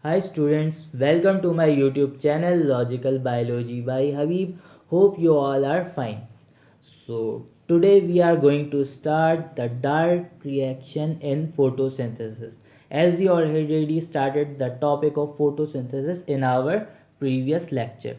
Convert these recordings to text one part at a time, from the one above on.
Hi students, welcome to my YouTube channel Logical Biology by Habib. Hope you all are fine. So today we are going to start the dark reaction in photosynthesis. As we already started the topic of photosynthesis in our previous lecture.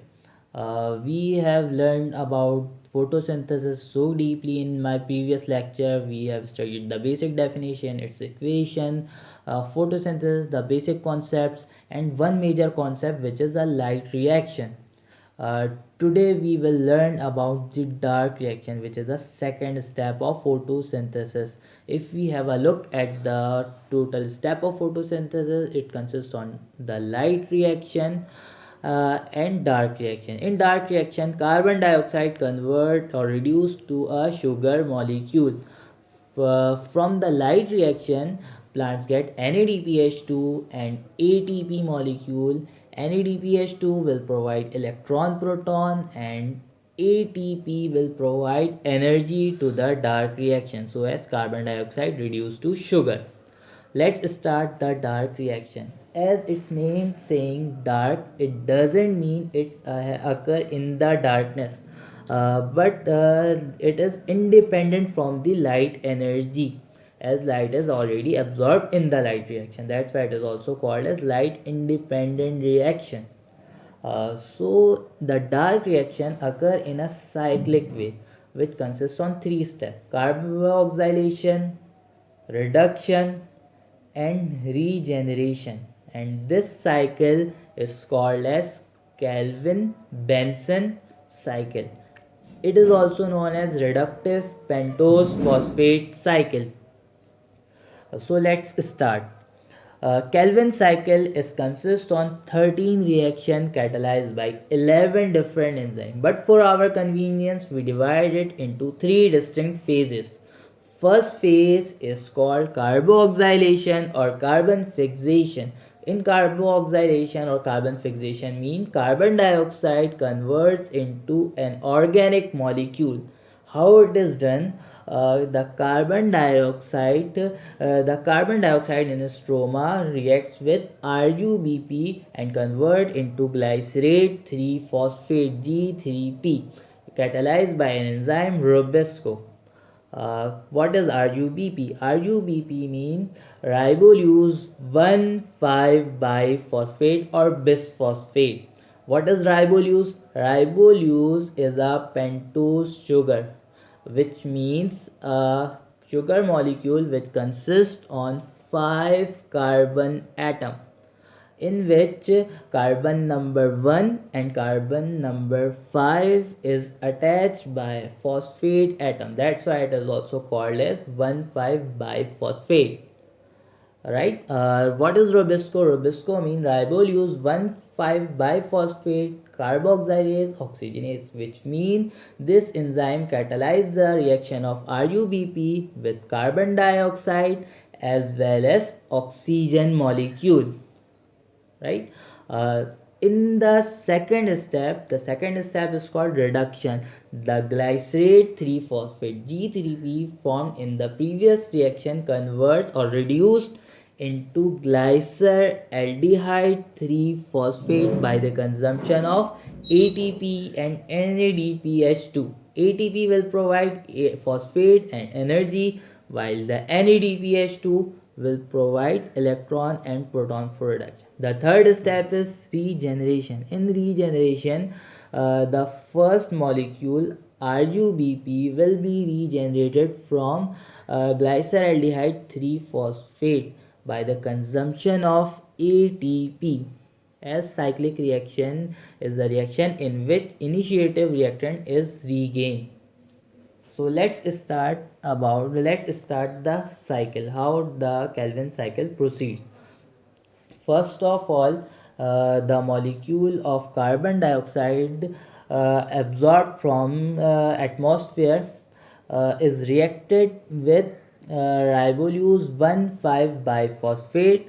We have learned about photosynthesis so deeply in my previous lecture. We have studied the basic definition, its equation, photosynthesis, the basic concepts, and one major concept which is the light reaction. Uh, Today we will learn about the dark reaction, which is the second step of photosynthesis. If we have a look at the total step of photosynthesis, it consists on the light reaction and dark reaction. In dark reaction, carbon dioxide convert or reduce to a sugar molecule. From the light reaction, plants get NADPH2 and ATP molecule. NADPH2 will provide electron proton and ATP will provide energy to the dark reaction, so as carbon dioxide reduced to sugar. Let's start the dark reaction. As its name saying dark, it doesn't mean it's occur in the darkness, but it is independent from the light energy, as light is already absorbed in the light reaction. That's why it is also called as light independent reaction. So the dark reaction occur in a cyclic way, which consists on three steps: carboxylation, reduction, and regeneration, and this cycle is called as Calvin-Benson cycle. It is also known as reductive pentose phosphate cycle. So let's start. Calvin cycle is consist on 13 reaction catalyzed by 11 different enzymes, but for our convenience we divide it into three distinct phases. First phase is called carboxylation or carbon fixation. In carboxylation or carbon fixation mean carbon dioxide converts into an organic molecule. How it is done? The carbon dioxide in the stroma reacts with RuBP and convert into glycerate 3-phosphate G3P, catalyzed by an enzyme Rubisco. What is RuBP? RuBP means ribulose 1,5-biphosphate or bisphosphate. What is ribulose? Ribulose is a pentose sugar, which means a sugar molecule which consists on 5 carbon atom, in which carbon number 1 and carbon number 5 is attached by phosphate atom. That's why it is also called as 1,5-biphosphate. Right? What is Rubisco? Rubisco means ribulose 1,5-biphosphate carboxylase oxygenase, which means this enzyme catalyzes the reaction of RuBP with carbon dioxide as well as oxygen molecule. Right? In the second step is called reduction. The glycerate 3-phosphate G3P formed in the previous reaction converts or reduced into glyceraldehyde 3-phosphate by the consumption of ATP and NADPH2. ATP will provide phosphate and energy, while the NADPH2 will provide electron and proton for reduction. The third step is regeneration. In regeneration, the first molecule RuBP will be regenerated from glyceraldehyde 3-phosphate by the consumption of ATP, as cyclic reaction is the reaction in which initiative reactant is regained. So let's start the cycle, how the Calvin cycle proceeds. First of all, the molecule of carbon dioxide absorbed from atmosphere is reacted with ribulose 1,5-biphosphate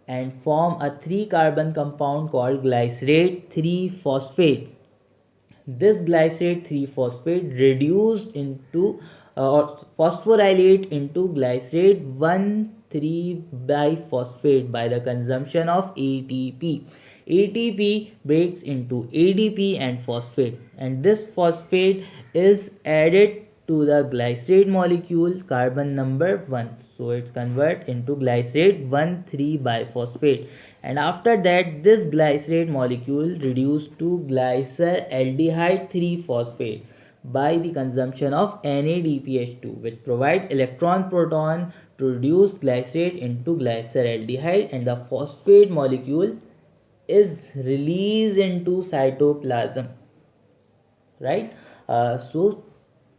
and form a 3-carbon compound called glycerate 3-phosphate. This glycerate 3-phosphate reduced into or phosphorylate into glycerate 3 biphosphate by the consumption of ATP. ATP breaks into ADP and phosphate, and this phosphate is added to the glycerate molecule carbon number 1. So it's convert into glycerate 1,3 biphosphate, and after that this glycerate molecule reduced to glyceraldehyde 3 phosphate by the consumption of NADPH2, which provide electron proton to reduce glycerate into glyceraldehyde, and the phosphate molecule is released into cytoplasm, right? So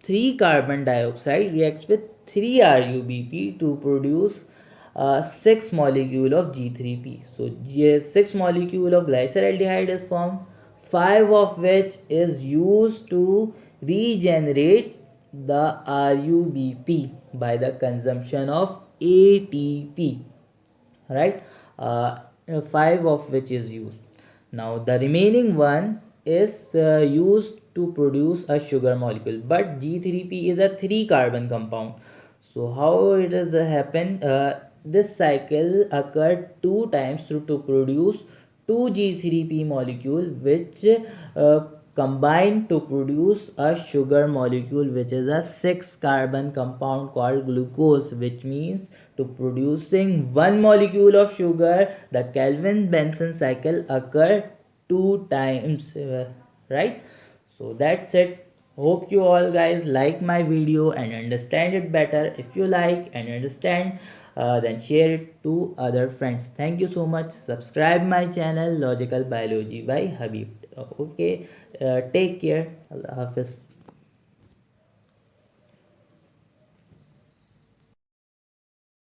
3 carbon dioxide reacts with 3 RuBP to produce 6 molecule of G3P. So 6 molecule of glyceraldehyde is formed, 5 of which is used to regenerate the RuBP by the consumption of ATP, right? 5 of which is used. Now the remaining one is used to produce a sugar molecule, but G3P is a 3 carbon compound. So how it does happen? This cycle occurred 2 times to produce 2 G3P molecule, which combine to produce a sugar molecule, which is a 6 carbon compound called glucose, which means to producing 1 molecule of sugar the Calvin-Benson cycle occur 2 times, right? So that's it. Hope you all guys like my video and understand it better. If you like and understand, then share it to other friends. Thank you so much. Subscribe my channel Logical Biology by Habib. Okay, take care. Allah Hafiz.